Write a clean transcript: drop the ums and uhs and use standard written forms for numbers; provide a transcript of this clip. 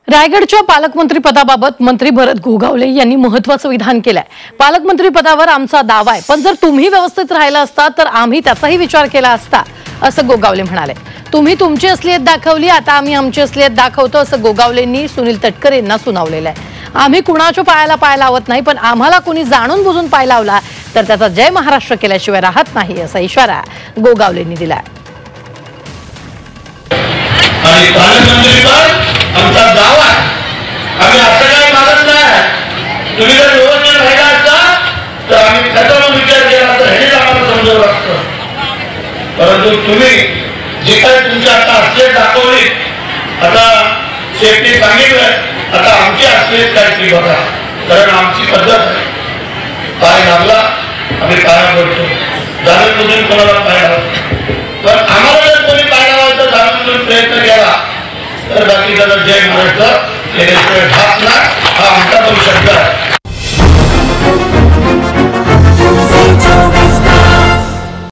रायगडच्या पालकमंत्री पदाबाबत मंत्री भरत गोगावले यांनी महत्त्वाचं विधान केलंय। पालकमंत्री पदावर आमचा दावा आहे, पण जर तुम्ही व्यवस्थित राहिला असता तर आम्ही त्याचाही विचार केला असता, असं गोगावले म्हणाले। तुम्ही तुमची असलियत दाखवली, आता आम्ही आमची असलियत दाखवतो, असं गोगावलेंनी सुनील तटकरे यांना सुनावलेलं आहे। आम्ही कुणाच्या पायाला पाय लावत नाही, पण आम्हाला कोणी जाणून बुजून पाय लावला तर त्याचा जय महाराष्ट्र केल्याशिवाय राहत नाही, असा इशारा गोगावलेंनी दिलाय। आमचा दावा आम्ही असं काही मागत नाही। तुम्ही जर व्यवस्थित राहिला असता तर आम्ही त्याचा विचार केला तर हे आम्हाला समजवलं असतं, परंतु तुम्ही जे काही तुमच्या आता असलेत दाखवली, आता शेवटी सांगितलं, आता आमची असलेत काय ती बघा, कारण आमची पद्धत आहे। पाय लागला आम्ही पाया पडतो, जाणून बुजून कोणाला पाय लावतो, पण आम्हाला जर कोणी पाय लावायचा जाणून बुजून प्रयत्न केला तर बाकी जय महाराष्ट्र केल्याशिवाय हा आमचा तो शब्द आहे।